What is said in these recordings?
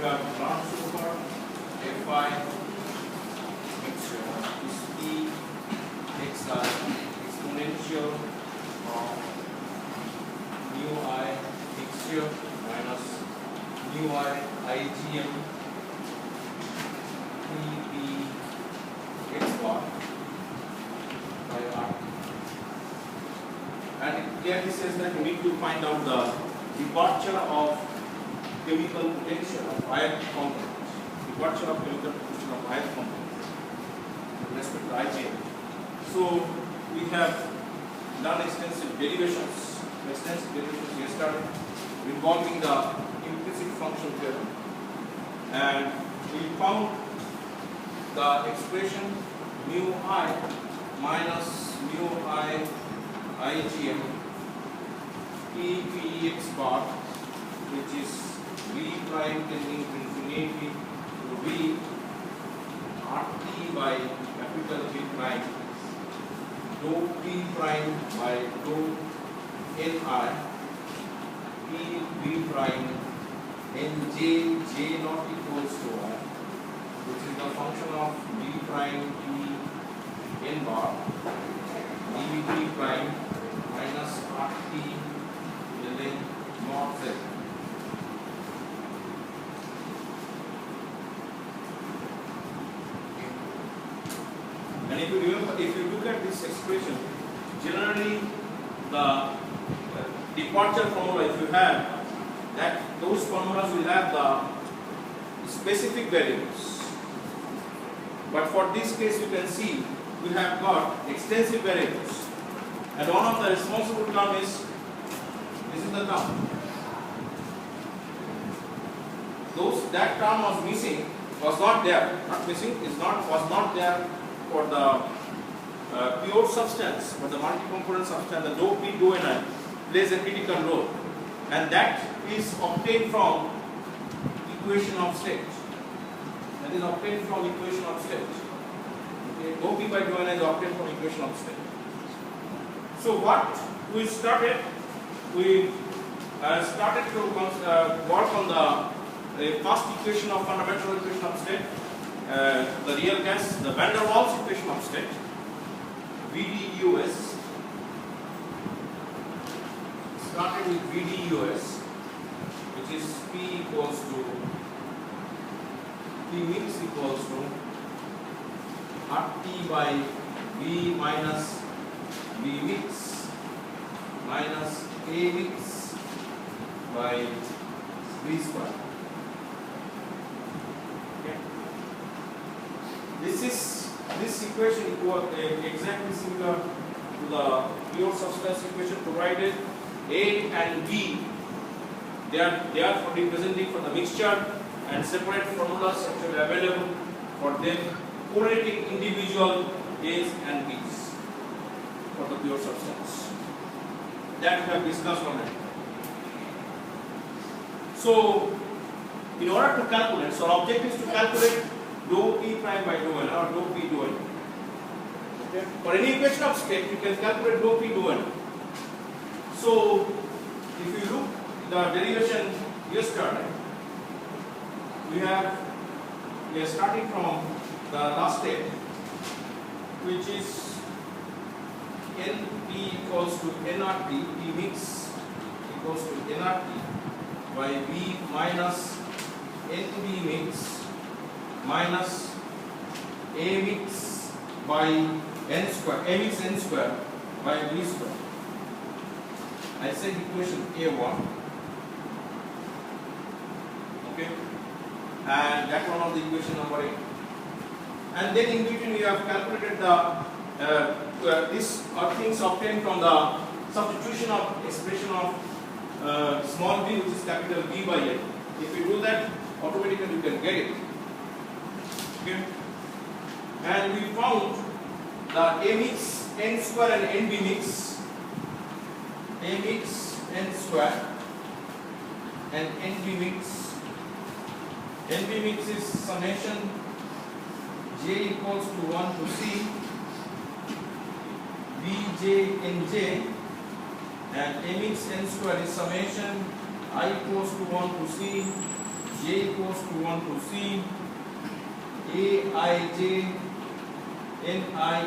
you have learned so far, Fi mixture is E xi exponential of mu I mixture minus mu I IgM P x bar by R. And it clearly says that you need to find out the departure of chemical potential of ion component. Departure of chemical potential of ion component with respect to IgM. So we have done extensive derivations yesterday involving the implicit function theorem, and we found the expression mu I minus mu I IgM P x bar, which is V prime tending to infinity to V RT by capital V prime dou P prime by dou Ni P V prime Nj j not equals to I, which is the function of V prime P n bar dV prime minus RT ln mod z. And if you remember, if you look at this expression, generally the departure formula, if you have that, those formulas will have the specific variables. But for this case, you can see we have got extensive variables, and one of the responsible term is this is the term. That term was missing, was not there. Not missing is not was not there for the pure substance, but the multi-component substance, the dou P dou Ni plays a critical role, and that is obtained from equation of state. That is obtained from equation of state. Okay, dou P by dou Ni is obtained from equation of state. So what we started, we started to work on the first equation of fundamental equation of state, the real gas, the van der Waals equation of state, VDUS. Started with VDUS, which is P equals to P mix equals to RT by V minus V mix minus A mix by V square. Okay. This equation equal exactly similar to the pure substance equation, provided A and B they are for representing for the mixture, and separate formulas actually available for them correlating individual A's and B's for the pure substance. That we have discussed already. So in order to calculate, so our objective is to calculate dou P prime by dou N or dou P dou N. Okay. For any equation of state, you can calculate dou P dou N. So if you look the derivation yesterday, we are starting from the last step, which is NP equals to nRT, P mix equals to nRT by V minus NB mix minus A mix by N square, A mix N square by V square. I said equation A1. Okay, and that one of the equation number 8. And then in between we have calculated the these are things obtained from the substitution of expression of small v, which is capital V by N. If you do that, automatically you can get it. Okay, and we found the A mix N square and NB mix. A mix N square and NB mix. NB mix is summation J equals to 1 to C Vj Nj, and A mix N square is summation I equals to 1 to C j equals to 1 to c aij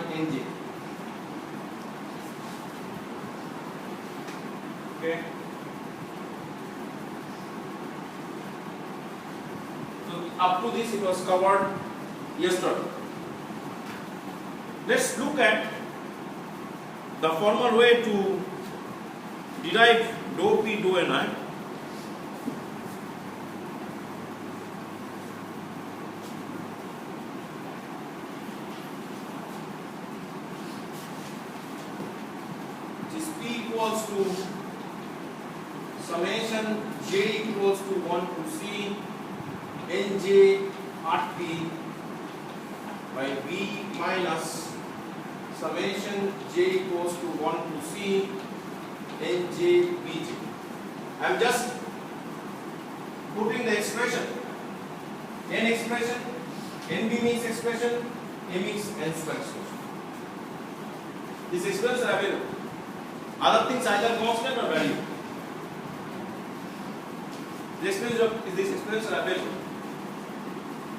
ninj. Okay. So up to this it was covered yesterday. Let's look at the formal way to derive dou P dou Ni. This P equals to summation j equals to 1 to c nj at p by b minus summation j equals to 1 to c nj bj. I am just putting the expression, n expression, nb means expression, a means n square expression. These expressions are available. Other things either constant or value. This expressions are available.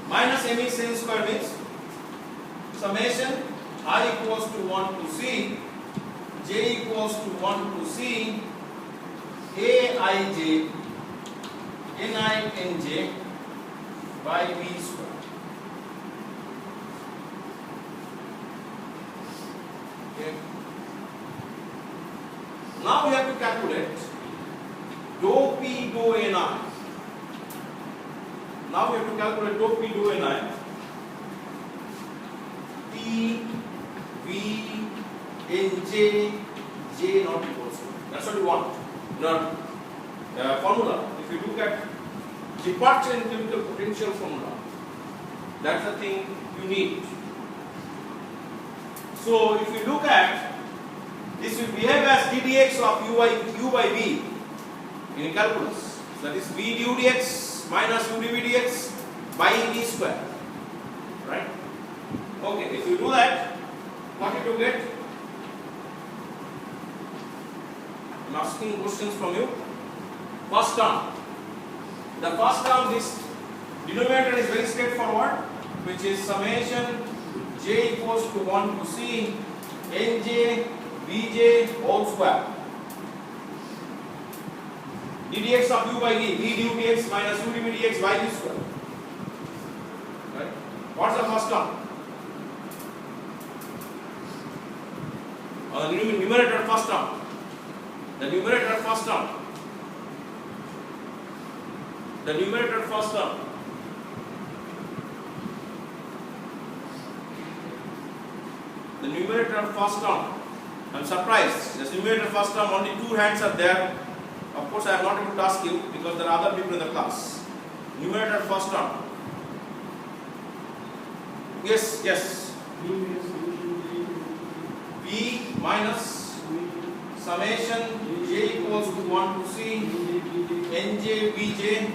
Minus a means n square means summation I equals to 1 to c j equals to 1 to c aij ninj by b square. Okay. Now we have to calculate dou P dou Ni. Now we have to calculate dou P dou Ni. P V Nj J not equals to. That's what we want. Not formula. If you look at departure in chemical potential formula, that's the thing you need. So if you look at this, will behave as ddx of u by v in calculus. That is v du dx minus u dv dx by v square. Right? Okay. If you do that, what did you get? I am asking questions from you. First term. The first term, this denominator is very straightforward, which is summation j equals to 1 to c nj bj whole square. ddx of u by v, v du dx minus u dv dx by v square. Right? What's the first term? The numerator first term. The numerator first term. The numerator first term. The numerator first term. I am surprised. The numerator first term, only 2 hands are there. Of course, I am not able to ask you because there are other people in the class. Numerator first term. Yes, yes. P minus summation j equals to 1 to c nj bj.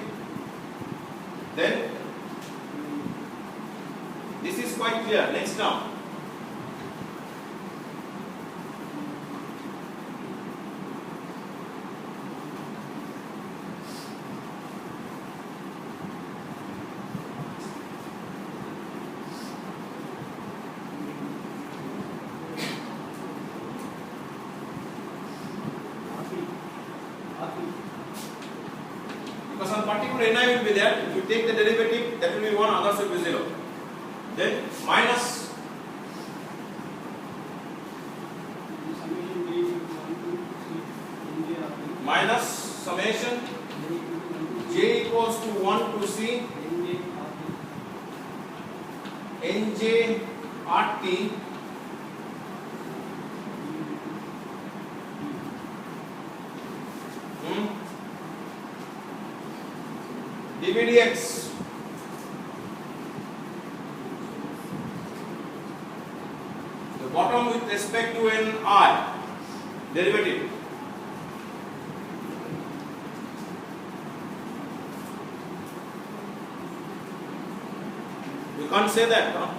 Then this is quite clear. Next term. Because some particular Ni will be there. If you take the derivative, that will be 1, others will be 0. Then minus summation j equals to 1 to c nj rt dv dx the bottom with respect to an I derivative. You can't say that, no?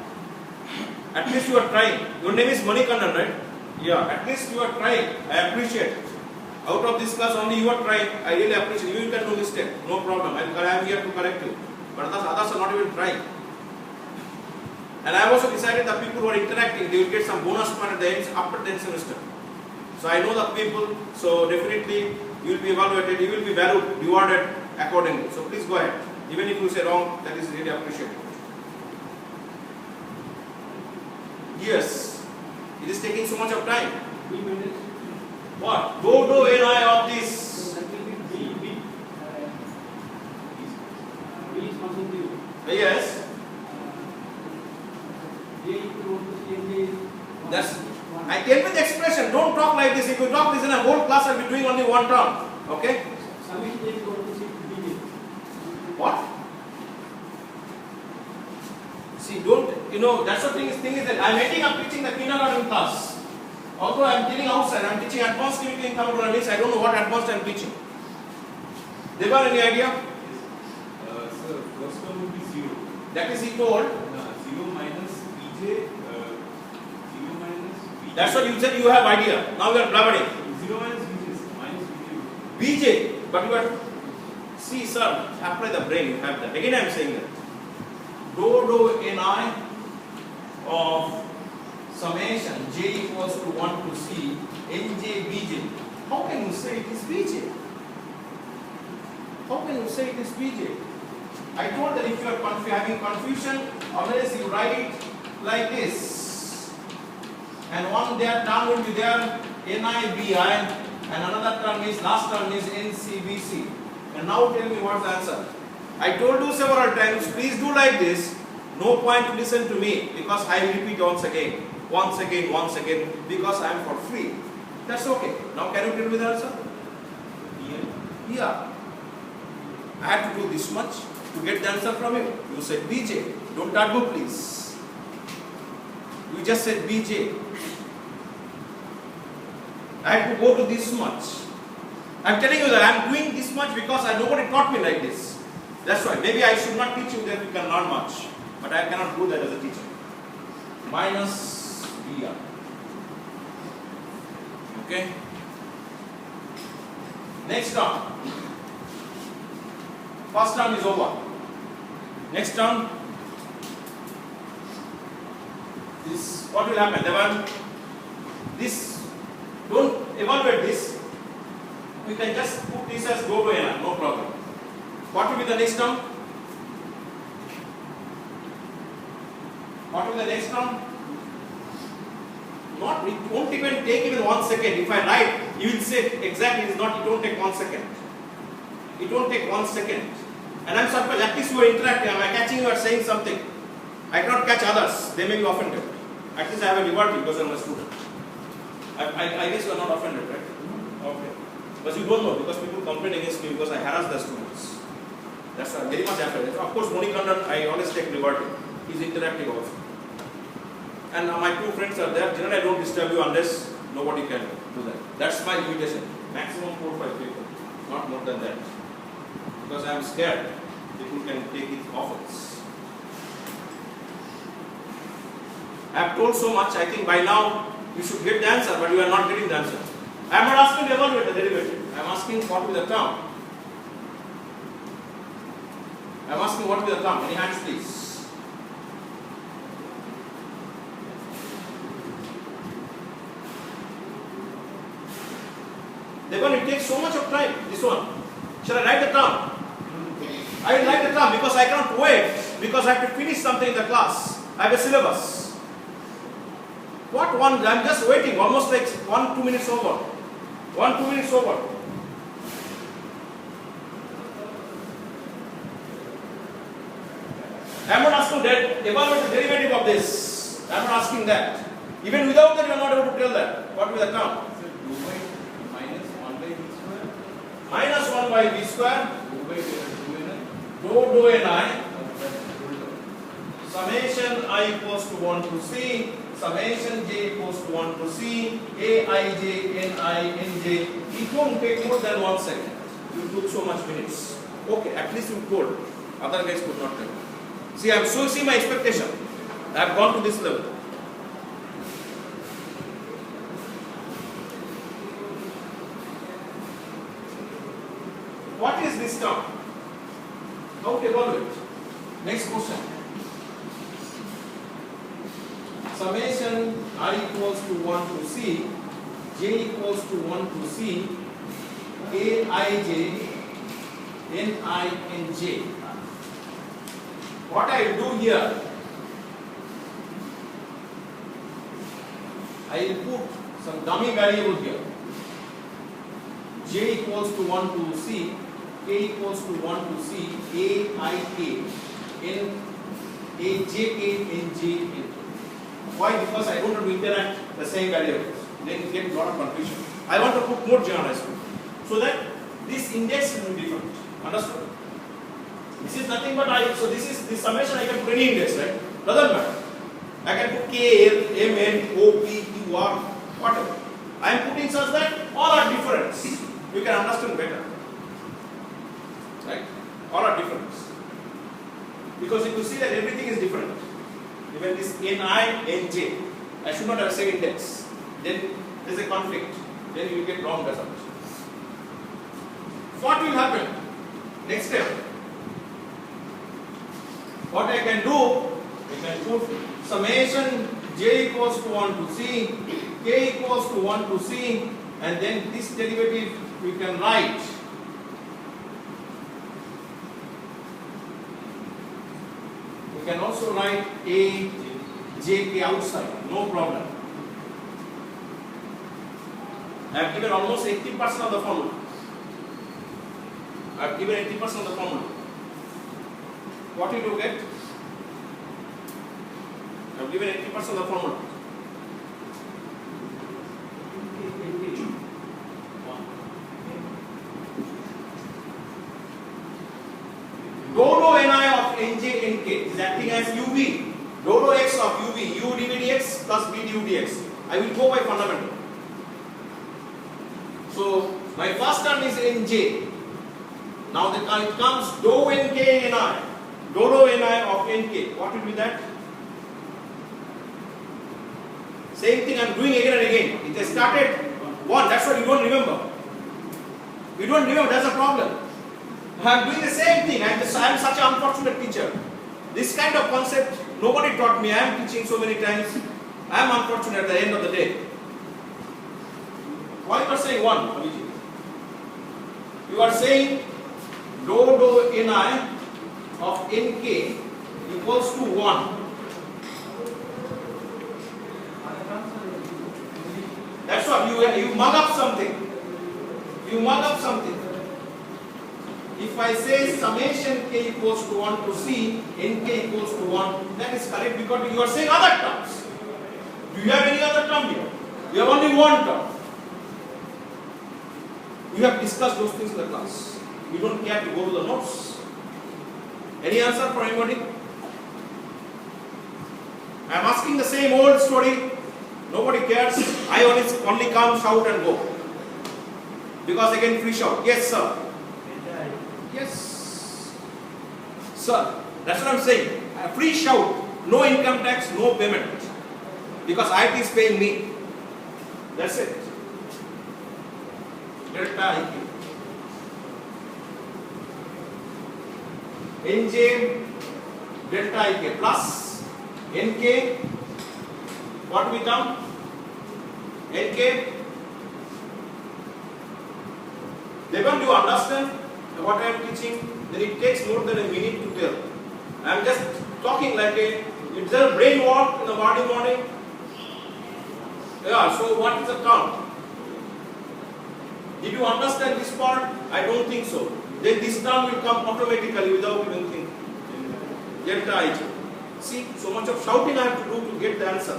At least you are trying. Your name is Manikandan, right? Yeah, at least you are trying. I appreciate. Out of this class, only you are trying. I really appreciate. You can do mistake, no problem. I am here to correct you. But others are not even trying. And I have also decided that people who are interacting, they will get some bonus point at the end after 10th semester. So I know the people, so definitely you will be evaluated, you will be valued, rewarded accordingly. So please go ahead. Even if you say wrong, that is really appreciated. Yes, it is taking so much of time. What? Do Ni of this. Yes. That's. I tell me the expression. Don't talk like this. If you talk this in a whole class, I'll be doing only one term. Okay? What? See, don't, that's the thing is that I'm ending up teaching the kindergarten class. Although I'm teaching outside, I'm teaching advanced chemical in thermodynamics, I don't know what advanced I'm teaching. Devan, any idea? Sir, first one would be 0. That is he told. 0 minus Bj, 0 minus Bj. That's what you said, you have idea. Now you are blabbering. 0 minus Bj, minus Bj. Bj, but you are, see sir, apply the brain, you have that. Again I am saying that. Do Ni of summation j equals to 1 to c nj bj. How can you say it is bj? How can you say it is bj? I told that if you are having confusion, unless you write it like this, and one there term will be there NIBI, and another term is, last term is NCBC. And now tell me what's the answer. I told you several times, please do like this. No point to listen to me, because I will repeat once again, because I am for free. That's okay. Now can you tell me the answer? Yeah. I had to do this much to get the answer from you. You said BJ. Don't argue, please. You just said BJ. I had to go to this much. I'm telling you that I'm doing this much because nobody taught me like this. That's why. Maybe I should not teach you that you can learn much. But I cannot do that as a teacher. Minus BR. Okay? Next term. First term is over. Next term. This, what will happen? This, don't evaluate this. We can just put this as go to N, no problem. What will be the next term? What will be the next term? Not, it won't even take even 1 second. If I write, you will say exactly it won't take 1 second. It won't take 1 second. And I'm surprised, at least you are interacting. Am I catching you are saying something? I cannot catch others. They may be offended. At least I have a reward because I'm a student. I guess you are not offended, right? Okay. But you don't know because people complain against me because I harass the students. That's why I'm very much afraid. Of course, Monikandan, I always take liberty. He's interactive also. And my two friends are there. Generally, I don't disturb you unless nobody can do that. That's my limitation. Maximum 4 or 5 people. Not more than that. Because I am scared people can take it offense. I have told so much, I think by now you should get the answer, but you are not getting the answer. I am not asking to evaluate the derivative. I am asking what will be the term. I am asking what will be the term. Any hands please? Then it takes so much of time, this one. Shall I write the term? I will write the term because I cannot wait, because I have to finish something in the class. I have a syllabus. What one? I am just waiting, almost like 1-2 minutes over. 1-2 minutes over. I am not asking that, evaluate the derivative of this. I am not asking that. Even without that, you are not able to tell that. What will the term? Minus 1 by v square. Do Ni. Summation I equals to 1 to C. Summation j equals to 1 to C. Aij, Ni, Nj. It won't take more than 1 second. You took so much minutes. Okay, at least you could. Other guys could not tell. See, I am so see my expectation. I have gone to this level. What is this term? How to evaluate? Next question. Summation I equals to 1 to C, J equals to 1 to C, Aij, Nij. What I will do here, I will put some dummy variable here. J equals to 1 to C, K equals to 1 to C, Aik, Ajk, Nj. Why? Because I don't want to interact the same variables. Then you get a lot of confusion. I want to put more generalized so that this index will be different. Understood? This is nothing but so this summation I can put any index, right? Doesn't matter. I can put K, L, M, N, O, P, Q, R, whatever. I am putting such that all are different. You can understand better. Right? All are different. Because if you see that everything is different, even this Ni, Nj, I should not have same index. Then there is a conflict. Then you will get wrong results. What will happen? Next step. What I can do, I can put summation J equals to 1 to C, K equals to 1 to C, and then this derivative we can write. We can also write A, J, K outside, no problem. I have given almost 80% of the formula. I have given 80% of the formula. What did you get? I have given 80% of the formula. Dou Ni of Nj, Nk is acting as UV. Dou x of UV, U dv dx plus V du dx. I will go by fundamental. So my first term is Nj. Now it comes dou Nk Ni. Dou Ni of Nk. What will be that? Same thing I am doing again and again. It has started 1. That's what you don't remember. You don't remember. That's a problem. I am doing the same thing. I am such an unfortunate teacher. This kind of concept nobody taught me. I am teaching so many times. I am unfortunate at the end of the day. Why you are saying 1, Abhijit? You are saying dou Ni of Nk equals to 1. That's what you mug up something. You mug up something. If I say summation K equals to 1 to C, Nk equals to 1, that is correct because you are saying other terms. Do you have any other term here? You have only one term. We have discussed those things in the class. You don't care to go to the notes. Any answer for anybody? I am asking the same old story. Nobody cares. I only come, shout and go. Because I can free shout. Yes, sir. Yes. Sir, that's what I am saying. Free shout. No income tax, no payment. Because IT is paying me. That's it. Delta IQ. Nj delta IK plus Nk. What will come? Nk. Devan, do you understand what I am teaching? Then it takes more than a minute to tell. I am just talking like is there a brain walk in the morning? Yeah, so what is the count? Did you understand this part? I don't think so. Then this term will come automatically without even thinking. Delta Ij. See, so much of shouting I have to do to get the answer,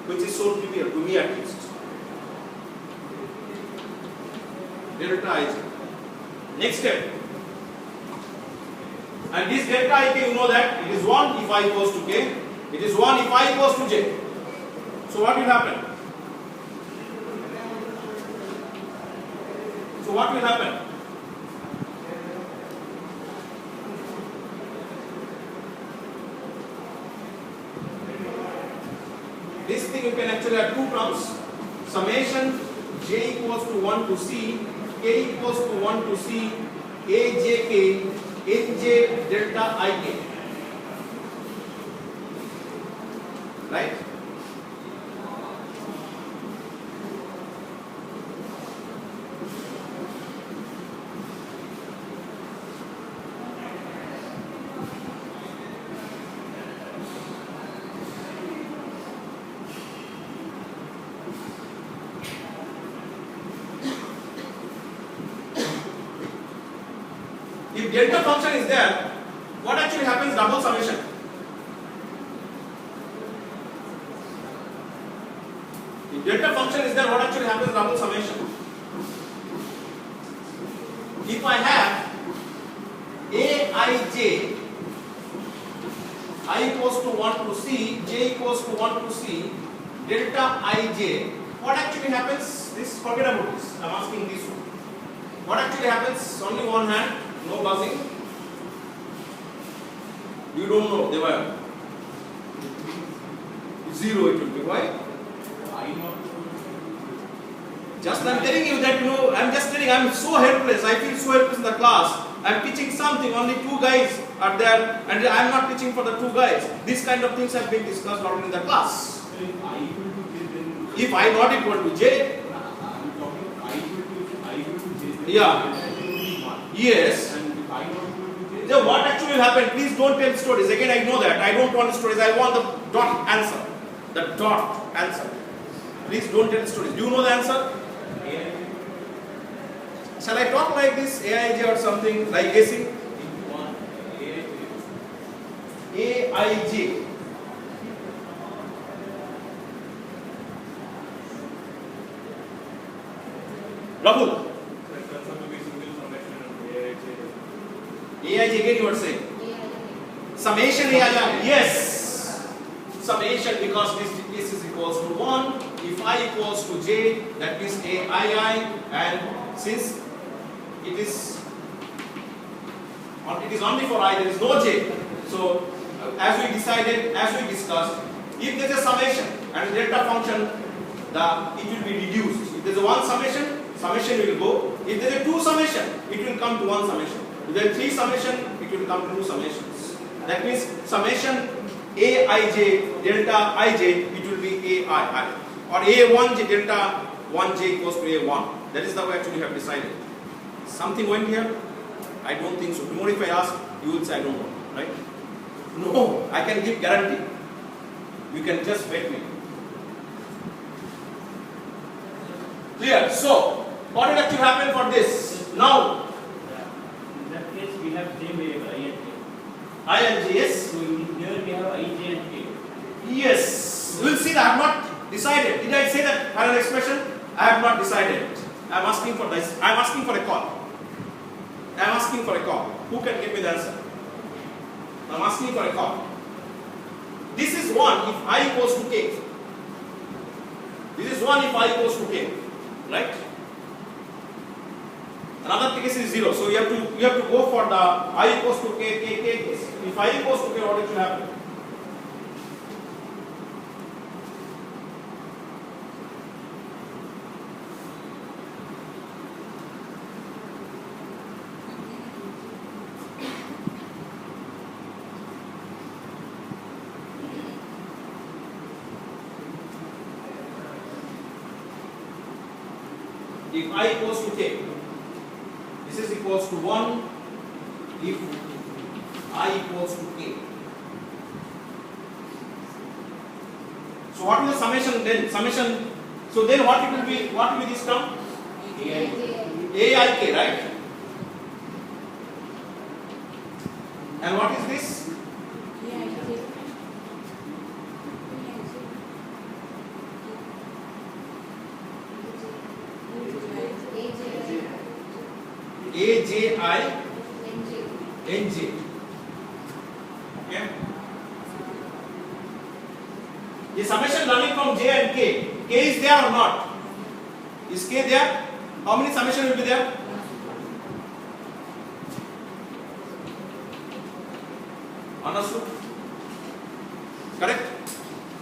which is so trivial to me at least. Delta Ij. Next step. And this delta Ik, you know that it is 1 if I equals to k, it is 1 if I equals to j. So what will happen? So what will happen? This thing you can actually have two terms. Summation j equals to 1 to c, k equals to 1 to c, ajk, Nj delta Ik, right? If delta function is there, what actually happens? Double summation. If delta function is there, what actually happens? Double summation. If I have Aij, I equals to 1 to C, j equals to 1 to C, delta Ij, what actually happens? This, forget about this. I am asking this one. What actually happens? Only one hand. No buzzing. You don't know, Deva. 0 it will be. Why? Just I am telling you that, I am just telling, I am so helpless. I feel so helpless in the class. I am teaching something, only 2 guys are there, and I am not teaching for the 2 guys. These kind of things have been discussed already in the class. If I not equal to j, yeah. Yes. So what actually will happen? Please don't tell stories. Again, I know that. I don't want stories. I want the dot answer. The dot answer. Please don't tell stories. Do you know the answer? Shall I talk like this? Aij or something like guessing? Aij. Rahul. Aij again you are saying? Summation Aij. Yes. Summation, because this is equals to 1. If I equals to j, that means Aii, and since it is only for I, there is no j. So as we decided, as we discussed, if there is a summation and delta function, it will be reduced. If there is a 1 summation will go. If there is a 2 summation, it will come to 1 summation. If there is 3 summation, it will come to 2 summations. That means summation Aij delta Ij, it will be Ai, or A1j delta 1j equals to A1. That is the way actually we have decided. Something went here? I don't think so. Tomorrow if I ask, you will say I don't know, right? No, I can give guarantee. You can just bet me. Clear? So, what will actually happen for this? Now, in that case, we have j variable I and j. I and j, yes? So here we have I, j and k. Yes. We will see that I have not decided. Did I say that final expression? I have not decided. I am asking for this. I am asking for a call. I am asking for a call. Who can give me the answer? I am asking for a call. This is 1 if I equals to k. This is 1 if I equals to k. Right? Another case is 0. So you have to go for the I equals to k case. If I equals to k, what will happen? If I equals to k, this is equals to 1 if I equals to k. So what is the summation then? Summation. So then what it will be? What will be this term? Aik, right? And what is this? Aji Nj. Okay. The summation running from j and k. K is there or not? Is k there? How many summation will be there? Understood? Correct?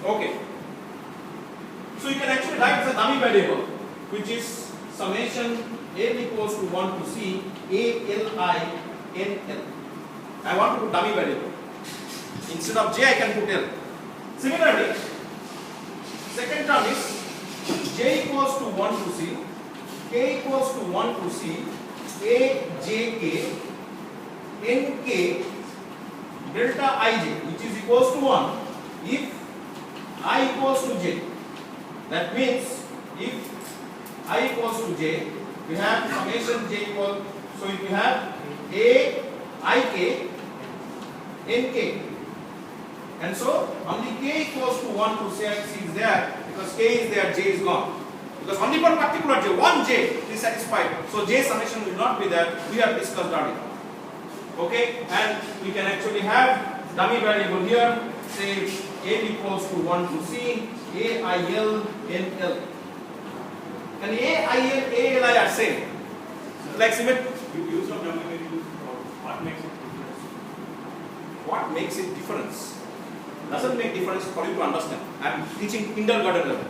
Okay. So you can actually write the dummy variable, which is summation L equals to 1 to C A L I N L. I want to put dummy variable. Instead of j, I can put l. Similarly, second term is j equals to 1 to c, k equals to 1 to c, a j k, n k, delta I j, which is equals to 1 if I equals to j. That means if I equals to j, we have summation j equal, so if we have a I k, n k, and so only k equals to 1 to c is there, because k is there, j is gone. Because only one particular j, one j is satisfied. So j summation will not be there. We have discussed earlier. Okay, and we can actually have dummy variable here. Say n equals to 1 to c, a I l n l. And a I l a l I are same. Like symmetry. Use of dummy variable, what makes it different? What makes it difference? Doesn't make difference for you to understand. I am teaching kindergarten level.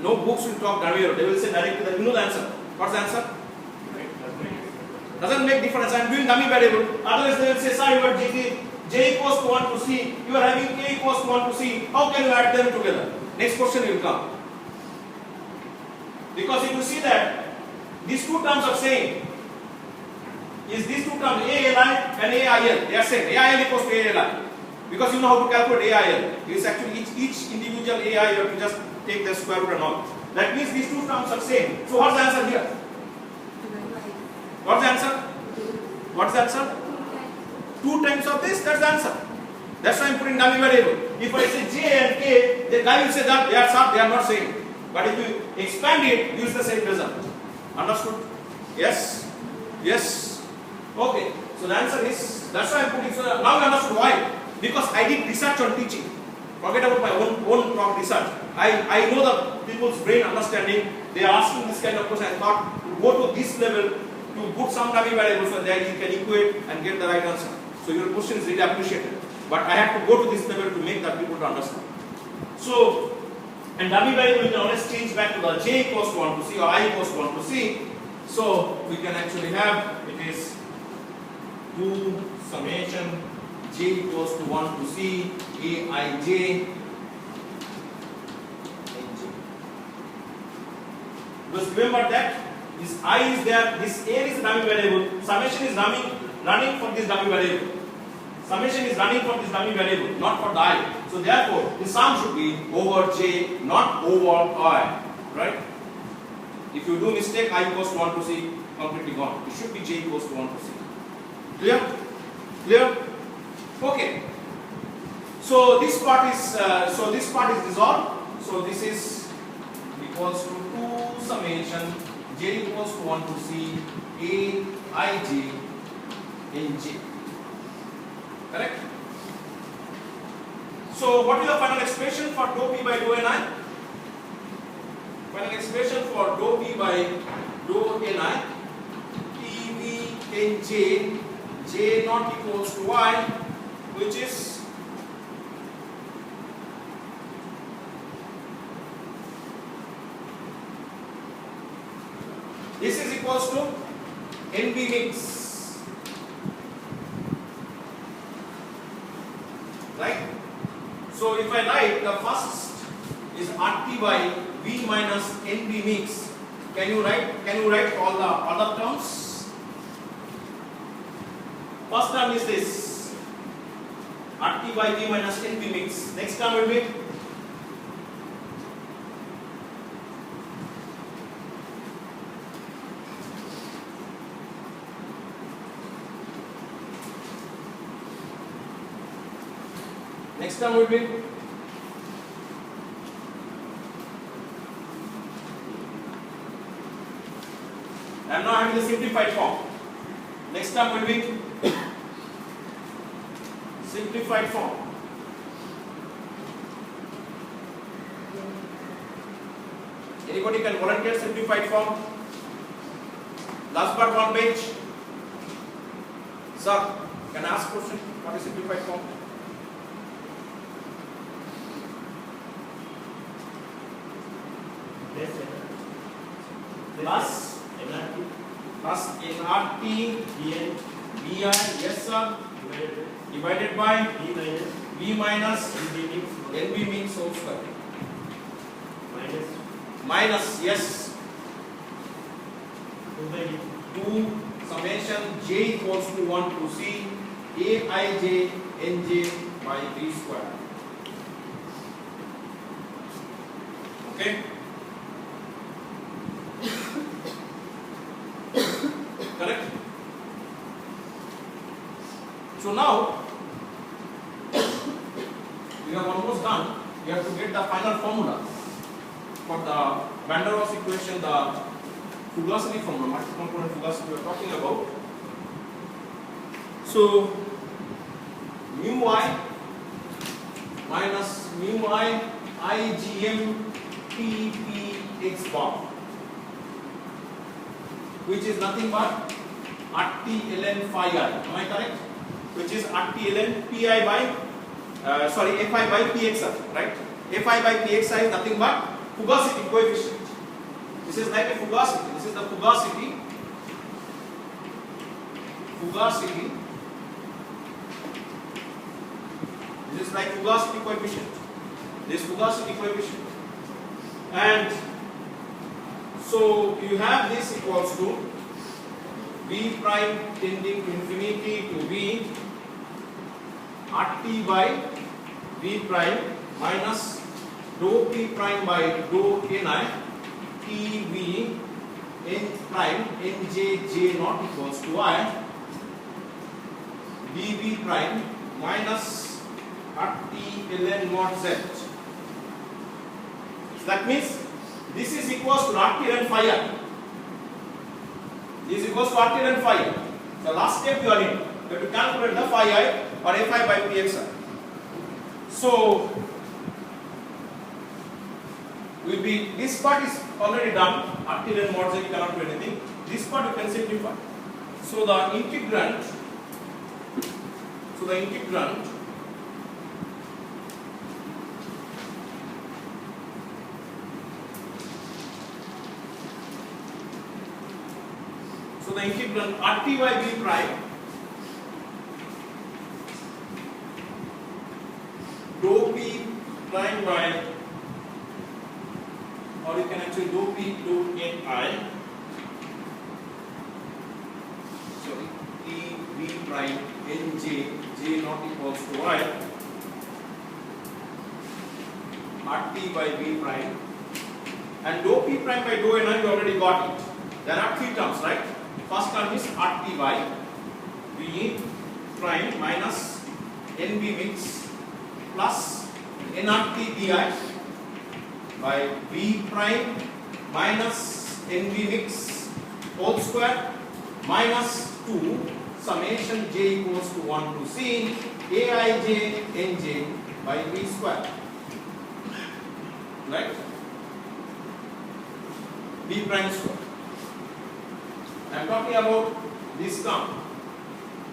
No books will talk dummy variable. They will say directly that you know the answer. What's the answer? Doesn't make difference. I am doing dummy variable. Otherwise they will say, sir, you are j equals to 1 to c. You are having k equals to 1 to c. How can you add them together? Next question will come. Because if you see that these two terms are same. Is these two terms ALI and AIL? They are same. AIL equals to ALI. Because you know how to calculate AIL. It is actually each individual AI you have to just take the square root and all. That means these two terms are same. So what's the answer here? What's the answer? What's the answer? 2 times of this, that's the answer. That's why I'm putting dummy variable. If I say j and k, the guy will say that they are not same. But if you expand it, use the same result. Understood? Yes? Yes? Okay. So the answer is, that's why I'm putting, so now you understood why. Because I did research on teaching. Forget about my own prompt research. I know the people's brain understanding. They are asking this kind of question. I thought to go to this level, to put some dummy variables so that you can equate and get the right answer. So your question is really appreciated. But I have to go to this level to make that people to understand. So, and dummy variable you can always change back to the j equals to 1 to c or I equals to 1 to c. So we can actually have, it is 2 summation j equals to 1 to c a I j n j. Because remember that this I is there, this a is a dummy variable, summation is running for this dummy variable. Summation is running for this dummy variable, not for the I. So therefore, the sum should be over j, not over I. Right? If you do mistake, I equals to 1 to c, completely gone. It should be j equals to 1 to c. Clear? Clear? Okay. So this part is dissolved. So this is equals to 2 summation j equals to 1 to c a I j n j. Correct? So what is the final expression for dou p by dou ni? Final expression for dou p by dou ni, p v n j not equals to y, which is this is equals to nb mix. Right? So if I write the first is RT by V minus NB mix, can you write all the other terms? First term is this RT by V minus NB mix. Next term will be next term will be I am now having the simplified form. Next term will be simplified form. Anybody can volunteer simplified form? Last part one page. Sir, can I ask question? What is simplified form? plus nRT Bn Di, yes sir, divided by V minus NB mix whole square. Minus, yes, 2 summation j equals to 1 to C Aij Nj by V square. Okay? Correct? So now we have almost done. We have to get the final formula for the Van der Waals equation, the fugacity formula, multi-component fugacity we are talking about. So mu I minus mu I IgM P x bar, which is nothing but RT ln phi I. Am I correct? Which is RT ln pi by Fi by Pxi, right? Fi by Pxi is nothing but fugacity coefficient. This is like a fugacity. This is the fugacity. This is like fugacity coefficient. This fugacity coefficient. And so you have this equals to V prime tending to infinity to V RT by V prime minus dou P prime by dou Ni TV N prime Nj J not equals to I dV prime minus RT ln mod Z. That means this is equals to RT ln phi I. This is equals to RT ln phi I. The last step you are in. You have to calculate the phi I or Fi by Pxi. So will be, this part is already done. RT ln mod Z, you cannot do anything. This part you can simplify. So the integrand. So the integrand RT by V prime dou P prime by, or you can actually dou P dou Ni, sorry, T V prime Nj J not equals to I RT by V prime, and dou P prime by dou Ni you already got it. There are three terms, right? First term is RT by V prime minus NB mix plus nRT Di by V prime minus NB mix whole square minus 2 summation j equals to 1 to C Aij Nj by V square. Right? V prime square. I am talking about this term.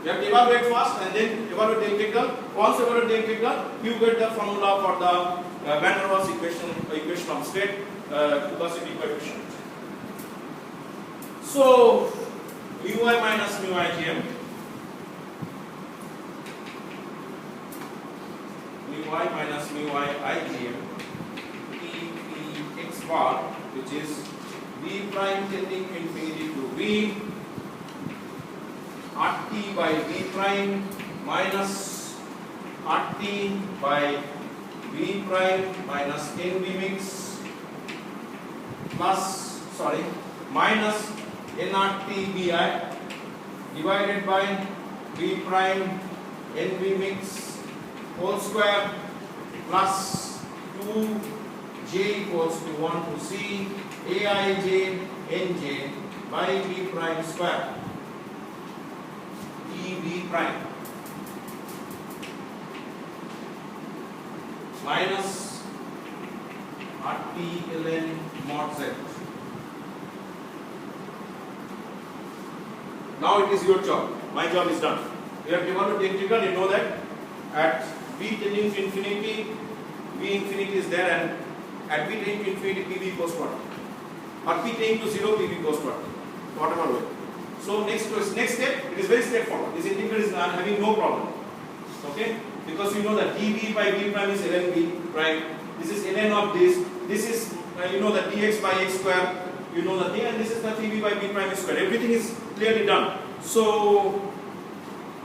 You have to evaluate first and then evaluate the integral. Once you evaluate the integral, you get the formula for the Van der Waals equation of state fugacity coefficient. So mu I minus mu Igm, mu I minus mu Igm P x bar, which is V prime tending to infinity to V RT by V prime minus RT by V prime minus NB mix plus, minus nRT Bi divided by V prime NB mix whole square plus 2 j equals to 1 to C Aij Nj by V prime square dV prime minus RT ln mod Z. Now it is your job. My job is done. You have developed the integral. You know that at V tending to infinity, V infinity is there, and at V tending to infinity, PV equals to what? Or P tending to 0, PV equals to what? Whatever way. So next step, it is very straightforward. This integral is having no problem. Okay? Because you know that dv by v prime is ln v, right? This is ln of this. This is you know the dx by x square. You know the thing, and this is the 3v by v prime square. Everything is clearly done. So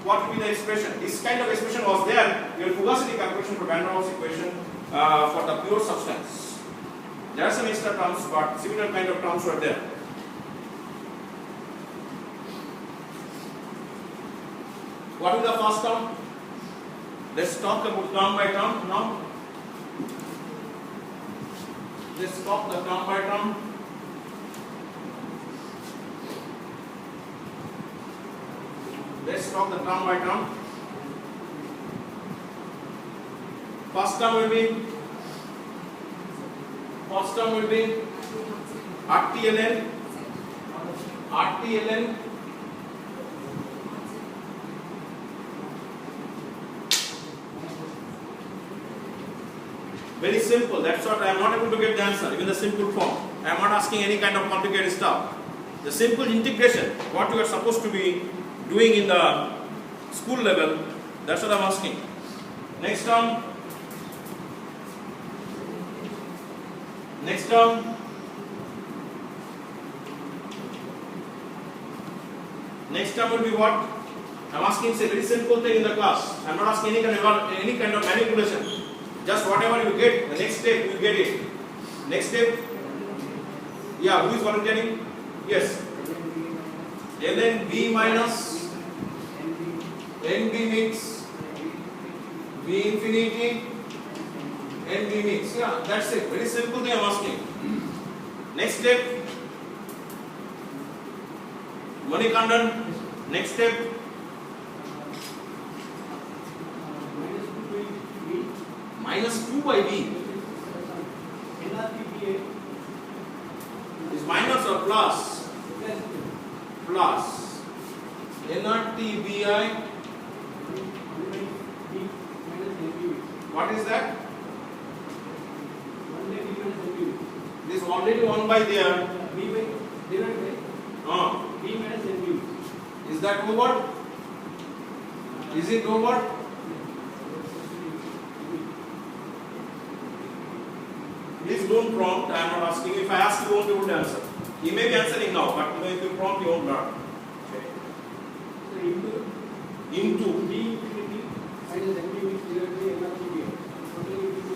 what will be the expression? This kind of expression was there. Your fugacity calculation for Van der Waals equation for the pure substance. There are some extra terms, but similar kind of terms were there. What is the first term? Let's talk about term by term now. Let's talk the term by term. Let's talk the term by term. First term will be RTLN very simple. That's what I am not able to get the answer, even the simple form. I am not asking any kind of complicated stuff. The simple integration, what you are supposed to be doing in the school level, that's what I am asking. Next term. Next term. Next term will be what? I am asking a very simple thing in the class. I am not asking any kind of manipulation. Just whatever you get, the next step you get it. Next step. Yeah, who is volunteering? Yes. ln v minus nb mix v infinity nb mix. Yeah, that's it. Very simple thing I am asking. Next step. Manikandan. Next step. Minus 2 by v. Is minus or plus? Plus. nRT bi. What is that? This is already 1 by there. Is that over? Is it over? Please don't prompt. I am not asking. If I ask, you won't be able to answer. You may be answering now, but you know, if you prompt, you won't learn. Okay. Into V infinity minus nb mix divided by nRT bi. Total into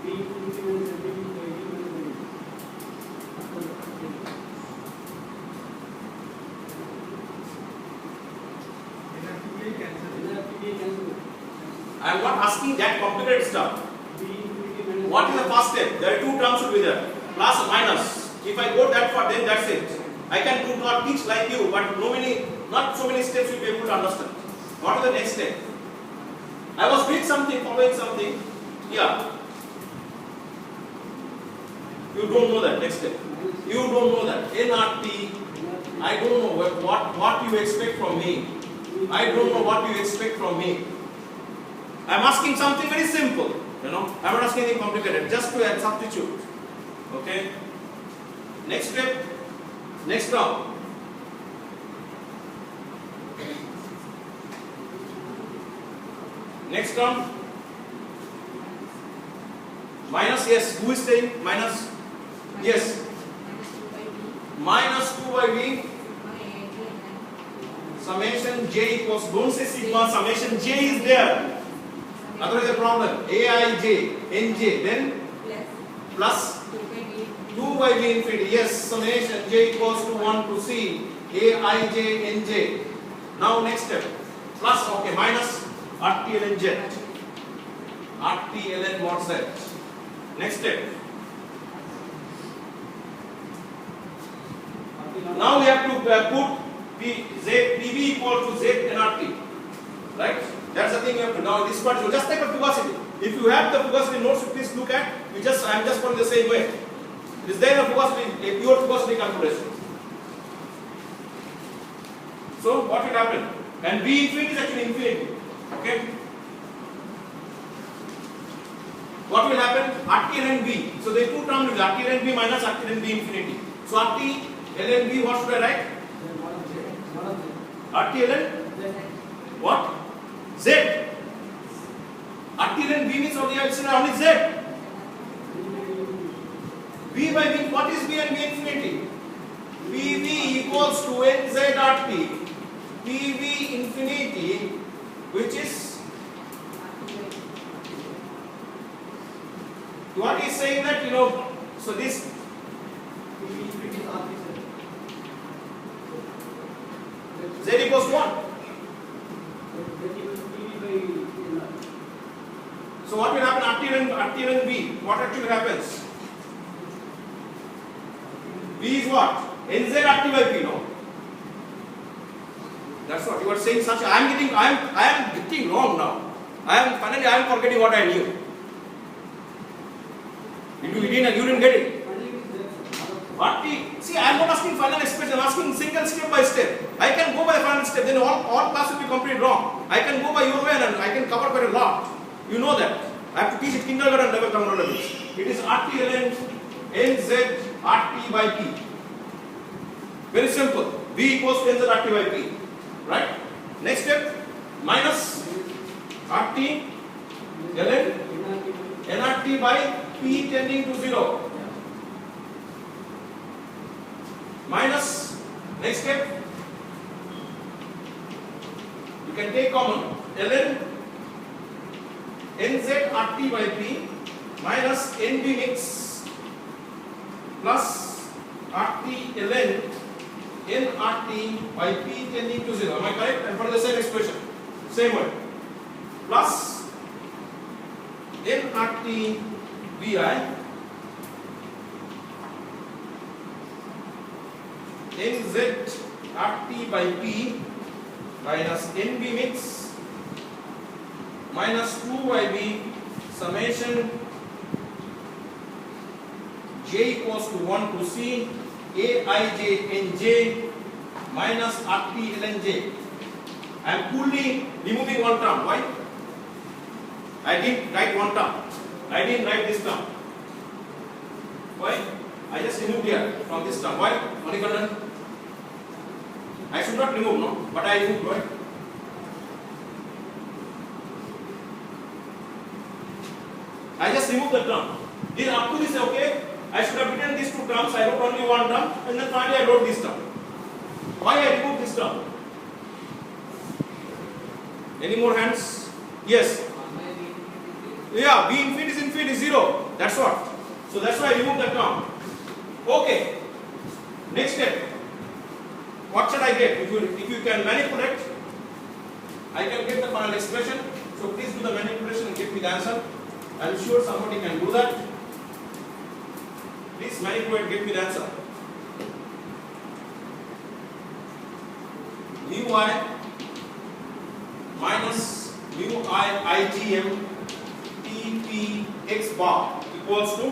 V infinity minus nb mix by v minus nb. I am not asking that complicated stuff. What is the first step? There are two terms will be there. Plus or minus. If I go that far, then that's it. I can do not teach like you, but not so many steps you'll be able to understand. What is the next step? I was doing something, following something. Yeah. You don't know that. Next step. You don't know that. nRT. I don't know what you expect from me. I don't know what you expect from me. I am asking something very simple. You know, I am not asking anything complicated. Just to add substitute. Okay. Next step. Next term. Next term. Minus, yes. Who is saying minus? Yes. Minus 2 by v. Summation j equals, don't say sigma, summation j is there. Otherwise a problem. Aij, nj, then plus 2 by v infinity. Yes, summation j equals to 1 to c. Aij, nj. Now next step. Plus, okay, minus RTLN z. RTLN mod z. Next step. Now we have to put PV equal to Z nRT. Right? That's the thing you have to. Now this part, you just take a fugacity. If you have the fugacity notes, please look at. I am just going the same way. It is there a fugacity, a pure fugacity calculation. So what will happen? And V infinity is actually infinity. Okay? What will happen? RT ln V. So the two terms will be RT ln V minus RT ln V infinity. So RT ln V, what should I write? RT ln what? Z. RT ln V means only Z. V by V, what is V and V infinity? PV equals to NZ RT. PV infinity, which is what is saying that, so this Z equals to what? So what will happen? RT and V, what actually happens? V is what? NZ RT by P, no? That's what you are saying. I am getting wrong now. I am forgetting what I knew. You didn't get it. RT. See, I am not asking final expression. I am asking single step by step. I can go by final step. Then all class will be completely wrong. I can go by your way and I can cover quite a lot. You know that. I have to teach it kindergarten level, terminal levels. It is RT ln NZ RT by P. Very simple. V equals to NZ RT by P. Right? Next step, minus RT ln nRT by P tending to 0. Minus, next step, you can take common ln NZ RT by P minus NB mix plus RT ln nRT by P tending to 0. Am I correct? And for the same expression, same word, plus nRT VI NZ RT by P minus NB mix minus 2 by B summation J equals to 1 to C Aij Nj minus RT ln J. I am coolly removing one term. Why? I didn't write one term. I didn't write this term. Why? I just removed here from this term. Why? Manikandan? I should not remove, no? But I removed, right? I just removed the term. Then up to this, okay? I should have written these two terms. I wrote only one term, and then finally I wrote this term. Why I removed this term? Any more hands? Yes. Yeah, V infinity is 0. That's what. So that's why I removed that term. Okay. Next step. What should I get? If you can manipulate, I can get the final expression. So please do the manipulation and get me the answer. I am sure somebody can do that. Please manipulate, get me the answer. Mu I minus mu I IgM P x bar equals to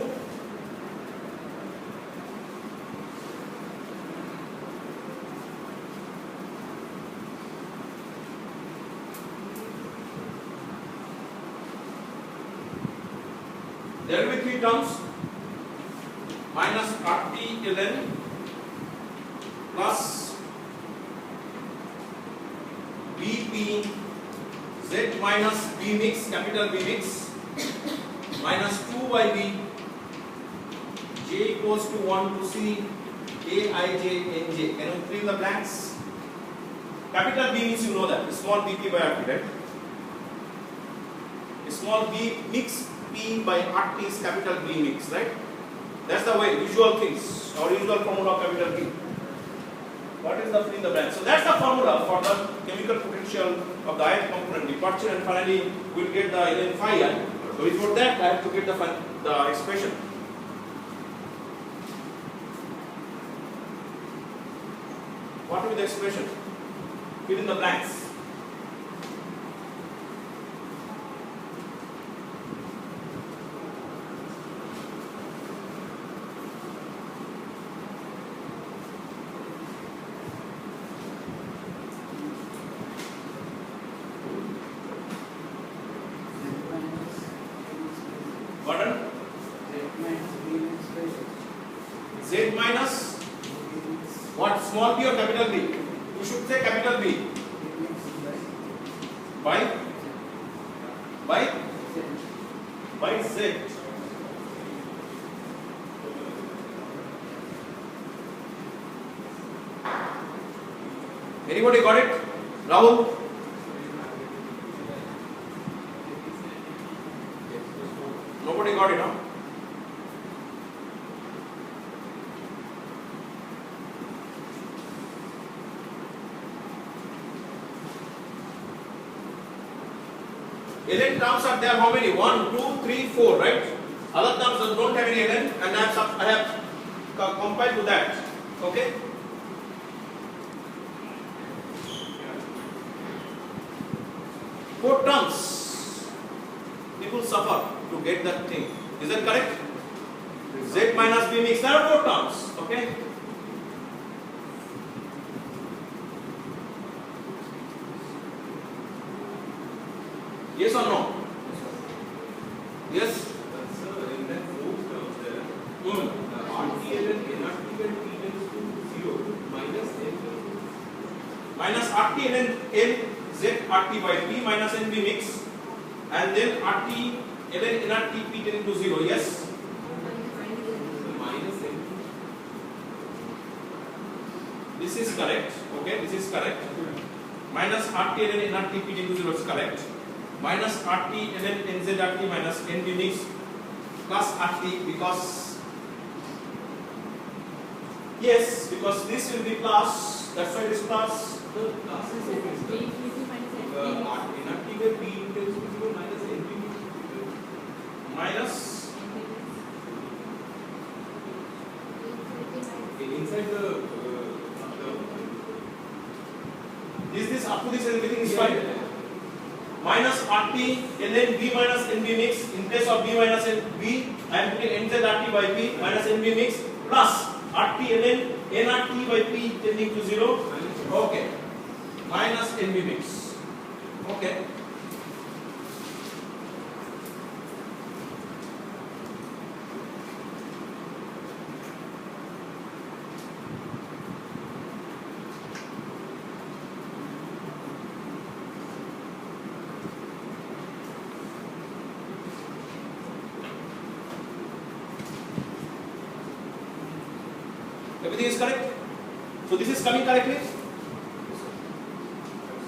there will be three terms minus RT ln plus BP Z minus B mix, capital B mix minus 2 by B J equals to 1 to C Aij Nj. Can you fill in the blanks? Capital B means you know that, small BP by RT, right? Small B mix P by RT is capital B mix, right? That's the way, usual things, or usual formula of capital B. What is the fill in the blank? So that's the formula for the chemical potential of the ith component departure, and finally we will get the ln phi I. So before that, I have to get the expression. What will be the expression? Fill in the blanks. Pardon? Z minus what? Small b or capital B? You should say capital B. by Z. Anybody got it? Rahul? Nobody got it, huh? Ln terms are there how many? 1, 2, 3, 4, right? Other terms don't have any ln, and I have compiled to that. Okay? Four terms. People suffer to get that thing. Is that correct? Z minus B mix. There are four terms. Okay? Yes or no? Yes? Sir, in that fourth term there, RTL and NRT tends to 0 minus N. Minus RT ln N Z RT by P minus NB mix, and then RT ln NRT P tending to 0. Yes? Minus N. This is correct. Okay, this is correct. Minus RT ln NRT P tending to 0 is correct. Minus RT ln NZ RT minus NB mix plus RT, because yes, because this will be plus, that's why it is plus. The class is okay, sir. NRT by P tends to 0 minus NP Minus inside the this up to this everything is fine. Minus RT ln B minus NB mix, in place of B minus B I am putting NZ RT by P minus NB mix plus RT ln NRT by P tending to 0. Okay. Minus NB mix. Okay. Everything is correct? So this is coming correctly?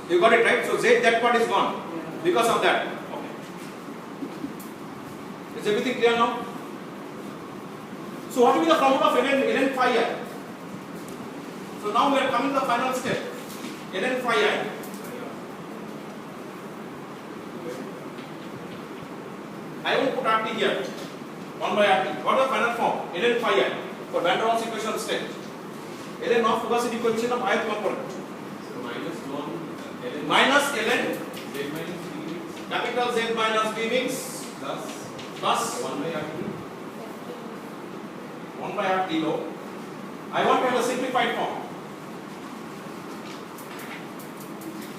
You got it right? So Z, that part is gone because of that. Okay. Is everything clear now? So what will be the formula of ln phi I? So now we are coming to the final step. Ln phi I. I will put RT here. 1 by RT. What is the final form? Ln phi I. For Van der Waals equation state. Ln of fugacity coefficient of ith component. So minus 1 Minus ln Z minus B mix capital Z minus B mix plus 1 by RT. 1 by RT low. I want to have a simplified form.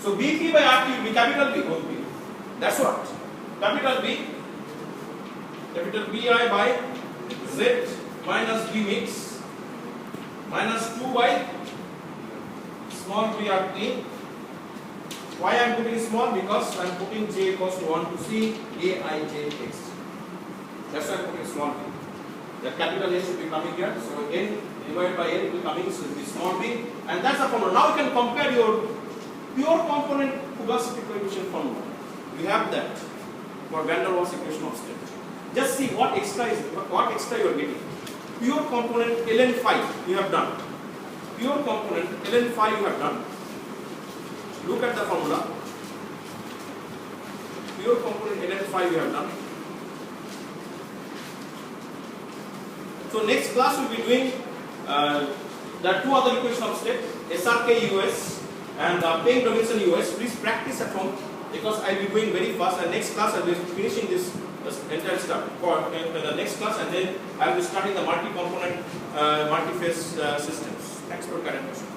So BP by RT will be capital B whole B. That's what. Capital BI by Z minus B mix minus 2 by small b RT. Why I am putting small? Because I am putting J equals to 1 to C Aij. That's why I am putting small b. The capital A should be coming here. So N divided by N will be coming, so it will be small b. And that's the formula. Now you can compare your pure component fugacity coefficient formula. We have that for Van der Waals equation of state. Just see what extra you are getting. Pure component ln phi you have done. Pure component ln phi you have done. Look at the formula. Pure component ln phi you have done. So next class we will be doing the two other equation of state, SRK US and Engg Robinson US. Please practice at home because I will be going very fast, and next class I will be finishing this entire stuff for the next class, and then I will be starting the multi-component multi-phase systems. Thanks for current question.